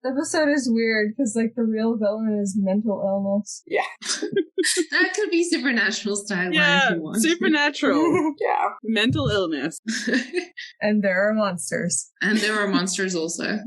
The episode is weird because, like, the real villain is mental illness. Yeah. That could be Supernatural's tagline if you want. Supernatural. Yeah. Mental illness. And there are monsters. And there are monsters also.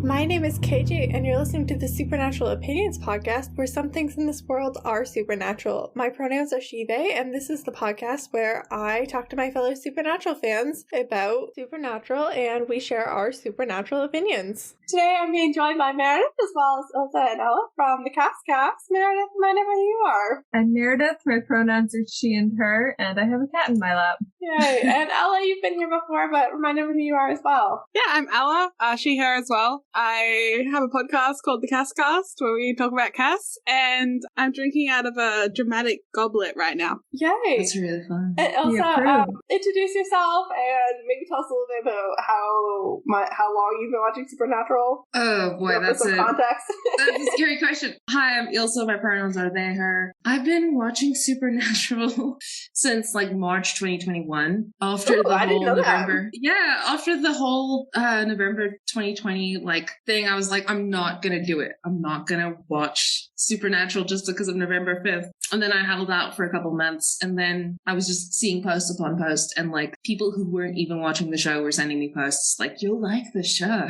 My name is KJ, and you're listening to the Supernatural Opinions podcast, where some things in this world are supernatural. My pronouns are she, they, and this is the podcast where I talk to my fellow Supernatural fans about Supernatural, and we share our Supernatural opinions. Today I'm being joined by Meredith as well as Ilse and Ella from the Cas Cast. Meredith, remind everyone who you are. I'm Meredith, my pronouns are she and her, and I have a cat in my lap. Yay. And Ella, you've been here before, but remind everyone who you are as well. Yeah, I'm Ella, she, her as well. I have a podcast called the Cas Cast where we talk about Cas, and I'm drinking out of a dramatic goblet right now. Yay. That's really fun. And Ilse, introduce yourself and maybe tell us a little bit about how long you've been watching Supernatural. Oh boy, that's some context. That's a scary question. Hi, I'm Ilse. My pronouns are they, her. I've been watching Supernatural since like March 2021. After the whole November. Yeah, after the whole November 2020 like thing, I was like, I'm not gonna do it. I'm not gonna watch Supernatural just because of November 5th. And then I held out for a couple months, and then I was just seeing post upon post, and like people who weren't even watching the show were sending me posts like, you'll like the show.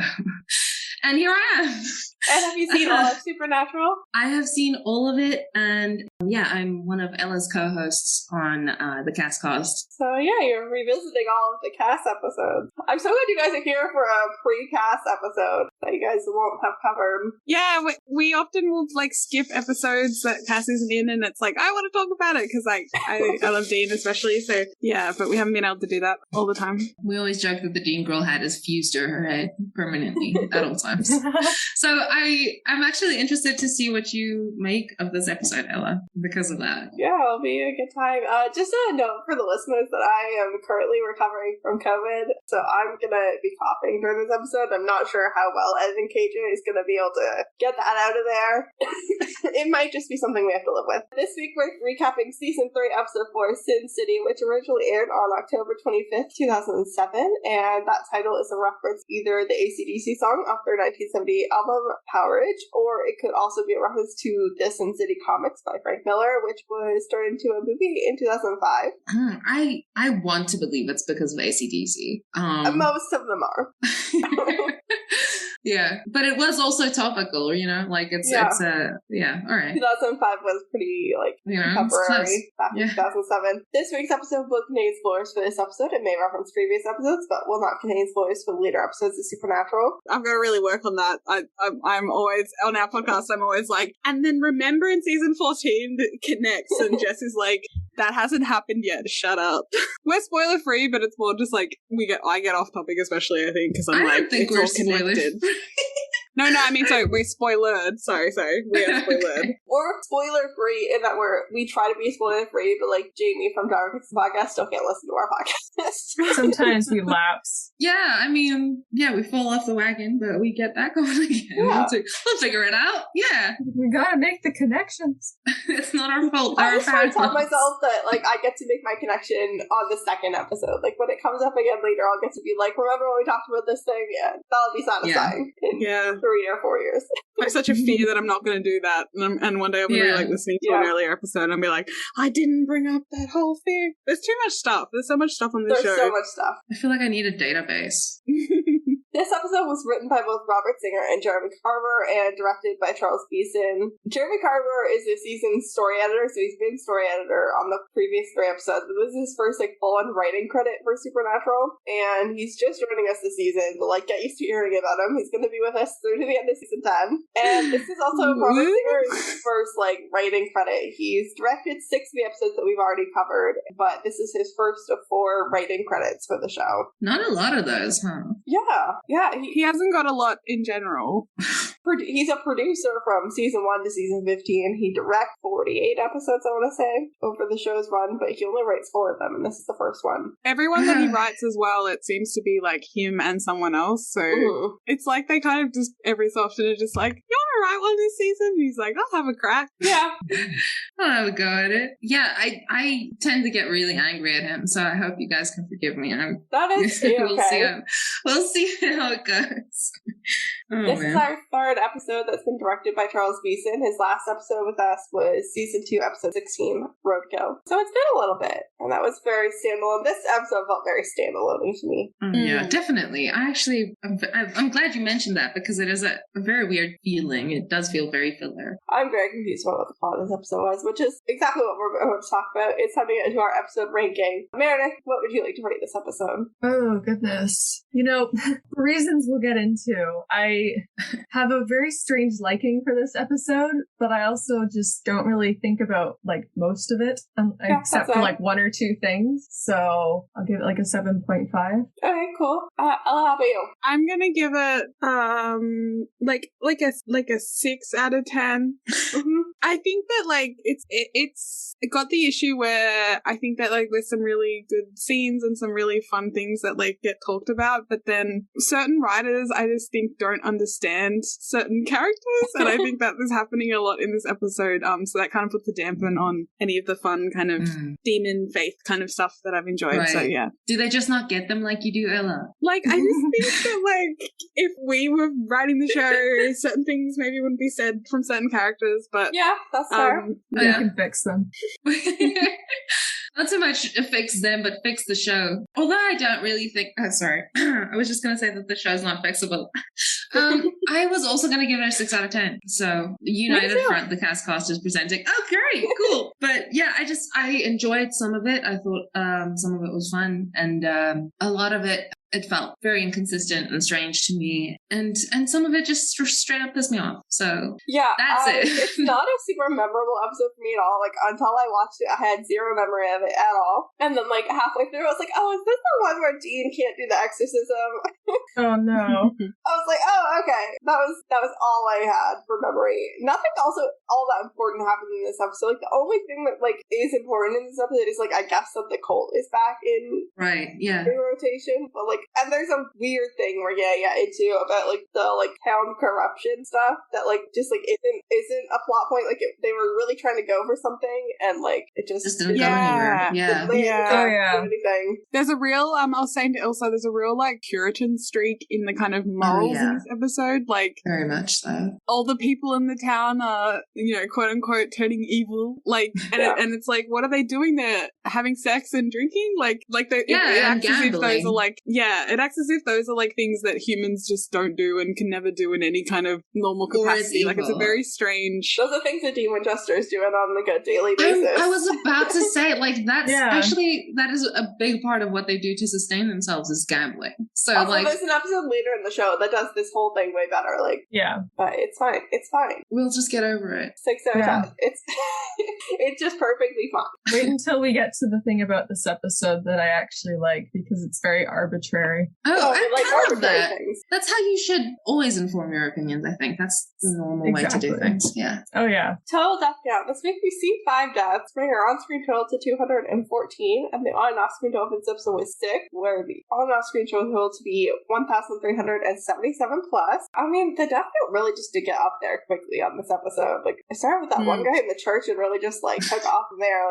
And here I am. And have you seen all of Supernatural? I have seen all of it, and yeah, I'm one of Ella's co-hosts on the Cas Cast. So yeah, you're revisiting all of the Cas episodes. I'm so glad you guys are here for a pre-Cas episode that you guys won't have covered. Yeah, we often will like skip episodes that Cas isn't in, and it's like, I want to talk about it because like I love Dean especially. So yeah, but we haven't been able to do that all the time. We always joke that the Dean girl hat is fused to her head permanently at all times. So I'm actually interested to see what you make of this episode, Ella, because of that. Yeah, it'll be a good time. Just a note for the listeners that I am currently recovering from COVID, so I'm going to be coughing during this episode. I'm not sure how well editing KJ is going to be able to get that out of there. It might just be something we have to live with. This week we're recapping Season 3, Episode 4, Sin City, which originally aired on October 25th, 2007, and that title is a reference to either the AC/DC song off their 1978 album, Powerage, or it could also be a reference to the Sin City comics by Frank Miller, which was turned into a movie in 2005. I want to believe it's because of AC/DC. Most of them are. Yeah, but it was also topical, you know, like it's all right. 2005 was pretty, like, contemporary back in 2007. This week's episode will contain spoilers for this episode. It may reference previous episodes, but will not contain spoilers for later episodes of Supernatural. I'm going to really work on that. I'm always, on our podcast, I'm always like, and then remember in season 14 that connects, and Jess is like, that hasn't happened yet, shut up. We're spoiler free, but it's more just like, I get off topic, especially, I think, because I'm like, it's all connected. No, I mean, sorry, we spoilered. Sorry, we are spoilered. We're spoiler-free in that we try to be spoiler-free, but, like, Jamie from Dark Fix's podcast still can't listen to our podcast. Sometimes we lapse. Yeah, I mean, we fall off the wagon, but we get back on again. Yeah. We'll figure it out. Yeah. We gotta make the connections. It's not our fault. I just try to tell myself that, like, I get to make my connection on the second episode. Like, when it comes up again later, I'll get to be like, remember when we talked about this thing? Yeah, that'll be satisfying. Yeah. 3 or 4 years. I have such a fear that I'm not going to do that, and one day I'll be like listening to an earlier episode and I'll be like, I didn't bring up that whole thing. There's too much stuff. There's so much stuff on this show. There's so much stuff. I feel like I need a database. This episode was written by both Robert Singer and Jeremy Carver and directed by Charles Beeson. Jeremy Carver is the season's story editor, so he's been story editor on the previous 3 episodes, but this is his first full-on writing credit for Supernatural, and he's just joining us this season, but get used to hearing about him. He's going to be with us through to the end of season 10. And this is also Robert Singer's first writing credit. He's directed 6 of the episodes that we've already covered, but this is his first of 4 writing credits for the show. Not a lot of those, huh? Yeah. Yeah, he hasn't got a lot in general. He's a producer from season 1 to season 15. He directs 48 episodes, I want to say, over the show's run, but he only writes 4 of them, and this is the first one. Everyone that he writes as well, it seems to be like him and someone else, so it's like they kind of just every so often are just like, you want to write one this season? And he's like, I'll have a crack. Yeah. I'll have a go at it. Yeah, I tend to get really angry at him, so I hope you guys can forgive me. That is okay. We'll see how it goes. This is our 3rd episode that's been directed by Charles Beeson. His last episode with us was season 2, episode 16, Roadkill. So it's been a little bit, and that was very standalone. This episode felt very standalone to me. Yeah, definitely. I'm glad you mentioned that, because it is a very weird feeling. It does feel very filler. I'm very confused about what the plot of this episode was, which is exactly what we're going to talk about. It's time to get into our episode ranking. Meredith, what would you like to rate this episode? Oh, goodness. For reasons we'll get into, I have a very strange liking for this episode, but I also just don't really think about, most of it, except for, 1 or 2 things. So I'll give it, a 7.5. Okay, cool. Ella, how about you? I'm gonna give it, a 6 out of 10. I think that, it's got the issue where I think that, there's some really good scenes and some really fun things that, get talked about, but then certain writers, I just think, don't understand certain characters, and I think that is happening a lot in this episode, so that kind of puts a dampen on any of the fun kind of demon faith kind of stuff that I've enjoyed, right. So yeah. Do they just not get them like you do, Ella? I just think that, if we were writing the show, certain things maybe wouldn't be said from certain characters, but... Yeah, that's fair. You can fix them. Not so much fix them, but fix the show. Although I don't really think... Oh, sorry. I was just going to say that the show's not fixable. I was also going to give it a 6 out of 10. So, united front, the Cas Cast is presenting. Oh, great, cool. But yeah, I enjoyed some of it. I thought some of it was fun. And a lot of it felt very inconsistent and strange to me. And some of it just straight up pissed me off. So, yeah, that's it. It's not a super memorable episode for me at all. Until I watched it, I had zero memory of it at all. And then, halfway through, I was like, oh, is this the one where Dean can't do the exorcism? Oh, no. I was like, oh, okay. That was all I had for memory. Nothing also all that important happened in this episode. The only thing that, is important in this episode is, I guess that the Colt is back in... Right, yeah. In rotation. But, and there's a weird thing we're getting into about, the, town corruption stuff that, isn't a plot point. They were really trying to go for something, and, it just didn't go anywhere. Yeah. Oh, yeah. Anything. There's a real, I was saying to Ilse, there's a real, Puritan streak in the kind of morals in this episode. Very much so. All the people in the town are, quote unquote, turning evil. And it's what are they doing there? Having sex and drinking? It acts as if those are it acts as if those are things that humans just don't do and can never do in any kind of normal capacity. It's a very strange. Those are things that demon jesters do on a daily basis. I was about to say, that's actually, that is a big part of what they do to sustain themselves is gambling. So also, there's an episode later in the show that does this whole thing way better. Yeah. But it's fine. It's fine. We'll just get over it. 6 out of 10. It's just perfectly fine. Wait until we get to the thing about this episode that I actually like, because it's very arbitrary. Oh, I love that. Things. That's how you should always inform your opinions, I think. That's the normal way to do things. Yeah. Oh, yeah. Total death count. This week we see 5 deaths, bringing our on-screen total to 214, and the on- and off-screen total for this episode was 6, where the on- and off-screen total to be 1,377 plus. I mean, the death count really just did get up there quickly on this episode. I started with that one guy in the church and really just, took off from there.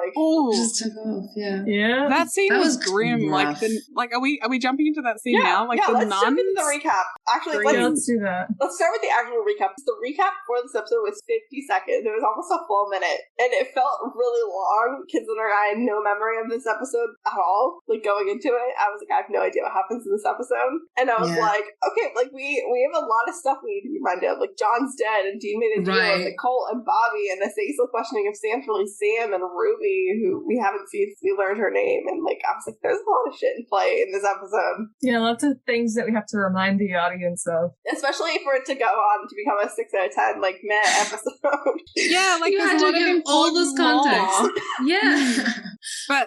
Just took off, yeah. Yeah. That scene was grim. Rough. Are we jumping into that scene now? Let's jump into the recap. Actually, let's do that. Let's start with the actual recap. The recap for this episode was 50 seconds. It was almost a full minute. And it felt really long, considering I had no memory of this episode at all. Going into it, I was like, I have no idea what happens in this episode. And I was like, okay, we have a lot of stuff we need to be reminded of. John's dead, and Dean made a deal, and the Colt and Bobby, and the faceless questioning of Sam's really Sam and Ruby, who we haven't seen since we learned her name. And I was like, there's a lot of shit in play in this episode. Yeah, lots of things that we have to remind the audience of. Especially for it to go on to become a 6 out of 10, meh episode. Yeah, you had to give all this context. Yeah.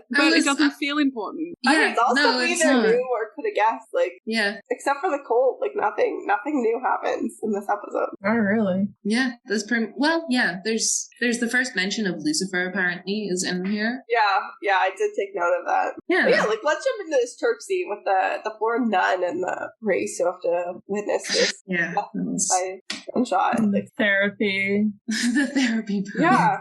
But it doesn't feel important. Yeah, I mean, it's also either knew or could have guessed. Like, yeah, except for the Colt, like nothing new happens in this episode. Oh, really? Yeah, that's pretty. Well, yeah. There's the first mention of Lucifer apparently is in here. Yeah, I did take note of that. Yeah, but yeah. Like, let's jump into this church scene with the poor nun and the priest who have to witness this. Yeah, by gunshot. The therapy. The therapy. Yeah.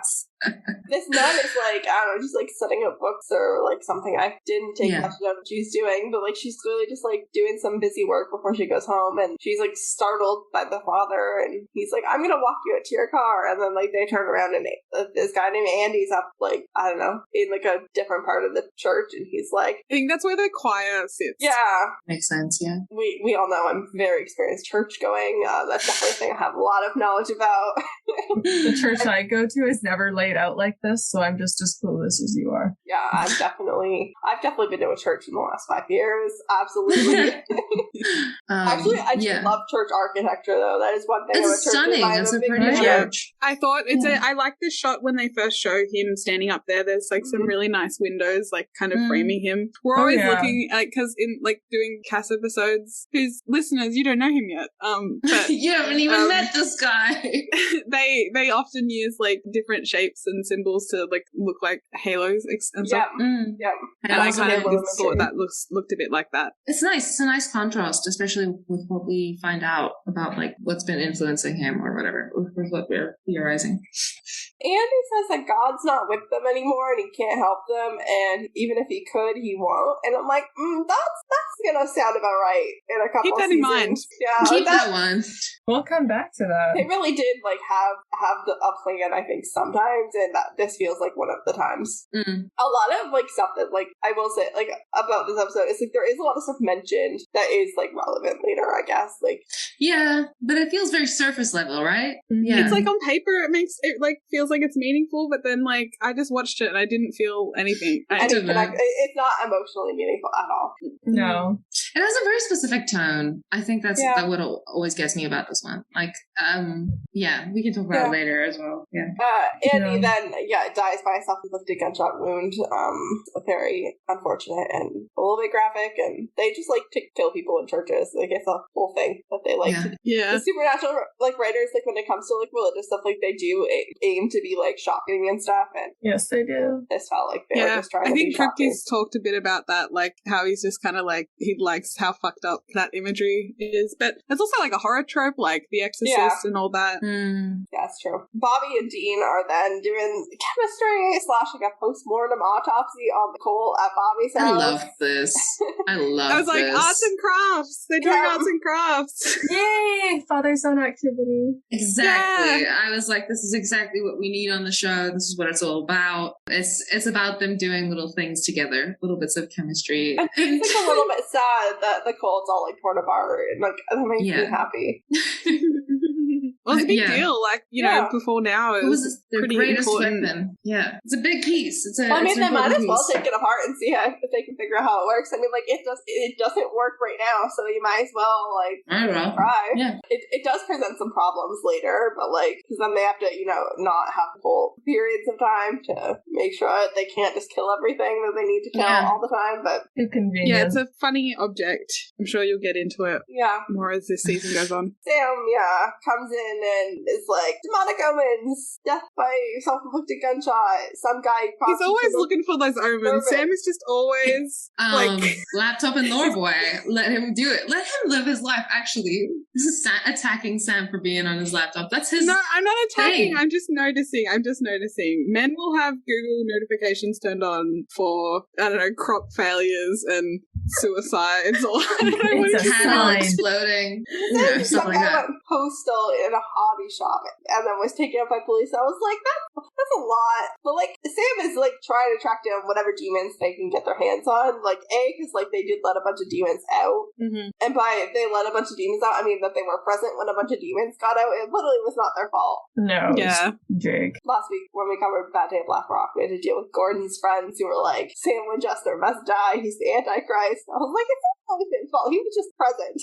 This nun is like, I don't know, just like setting up books or like something. I didn't take much of what she's doing, but like she's clearly just like doing some busy work before she goes home, and she's like startled by the father, and he's like, I'm gonna walk you out to your car, and then like they turn around and this guy named Andy's up like, I don't know, in like a different part of the church, and he's like, I think that's where the choir sits. Yeah. Makes sense, yeah. We all know I'm very experienced church going. That's definitely a thing I have a lot of knowledge about. The church I go to is never laid out like this, so I'm just as clueless as you are. Yeah, I've definitely been to a church in the last 5 years. Absolutely. Actually, I do love church architecture, though. That is one thing. It's stunning. It's a pretty church. I thought I like this shot when they first show him standing up there. There's like some really nice windows, like kind of framing him. We're always looking, like, because in like doing Cas episodes, whose listeners, you don't know him yet. But you haven't even met this guy. They often use like different shapes and symbols to like look like halos and stuff. Yeah. And I kind of just thought that looked a bit like that. It's nice. It's a nice contrast, especially with what we find out about like what's been influencing him or whatever, or what we're theorizing. Andy says that God's not with them anymore and he can't help them, and even if he could, he won't. And I'm like, that's gonna sound about right in a couple Keep that seasons. in mind. Yeah, Keep that one. We'll come back to that. They really did like have the upswing, and I think sometimes, and that this feels like one of the times. A lot of like stuff that like I will say like about this episode is like there is a lot of stuff mentioned that is like relevant later, I guess. Like but it feels very surface level, right? Yeah. It's like on paper it like feels like it's meaningful, but then like I just watched it and I didn't feel anything. It's not emotionally meaningful at all. No. It has a very specific tone. I think that what always gets me about this one. Like, we can talk about it later as well. Yeah. Andy then dies by a self-inflicted gunshot wound. Very unfortunate and a little bit graphic, and they just like to kill people in churches. Like it's a whole thing that they like to do. Yeah. The Supernatural like writers, like when it comes to like religious stuff, like they do aim to be like shocking and stuff, and yes, they do. This felt like they were just trying to be shocking. I think Kripke's talked a bit about that, like how he's just kind of like he likes how fucked up that imagery is, but it's also like a horror trope, like The Exorcist and all that. Yeah, it's true. Bobby and Dean are then doing chemistry / like a post-mortem autopsy on the Colt at Bobby's house. I love this. I was like, arts and crafts. They're doing arts and crafts. Yay! Father-son activity. Exactly. Yeah. I was like, this is exactly what we need on the show. This is what it's all about. It's about them doing little things together, little bits of chemistry. And it's like a little bit sad that the Colt's all like torn apart, and like that makes me happy. Well, it's a big deal. Like, you know, before now, it was their pretty greatest important. weapon. Yeah. It's a big piece. They might as well take it apart and see if they can figure out how it works. I mean, like, it doesn't work right now, so you might as well, like, try. Yeah. It does present some problems later, but, like, because then they have to, you know, not have whole periods of time to make sure that they can't just kill everything that they need to kill all the time, but... It's convenient. Yeah, it's a funny object. I'm sure you'll get into it more as this season goes on. Sam, comes in and is like, demonic omens, death by self-inflicted gunshot, some guy... He's always looking for those omens. Sam is just always, like... Laptop and lore boy. Let him do it. Let him live his life, actually. This is attacking Sam for being on his laptop. That's his No, I'm not attacking. thing. I'm just noticing. Men will have Google notifications turned on for, I don't know, crop failures and suicides or I don't know what It's a sign. Exploding. Some Something like guy that. went postal in a hobby shop and then was taken up by police. I was like, that's a lot. But like, Sam is like trying to track down whatever demons they can get their hands on. Like, because like they did let a bunch of demons out, and by they let a bunch of demons out, I mean that they were present when a bunch of demons got out. It literally was not their fault. No. Yeah. Jake. Last week when we covered Bad Day at Black Rock, we had to deal with Gordon's friends who were like, Sam Winchester must die. He's the Antichrist. Antichrist. I was like, it's not really his fault. He was just present.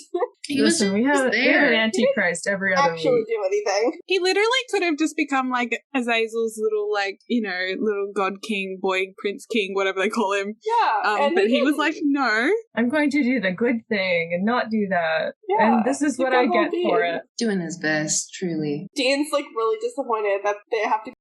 We have an Antichrist every other actually week. do anything. He literally could have just become like Azazel's little, like, you know, little god king, boy, prince king, whatever they call him. Yeah. But he was like, no. I'm going to do the good thing and not do that. Yeah, and this is what I get for it. Doing his best, truly. Dean's like really disappointed that they have to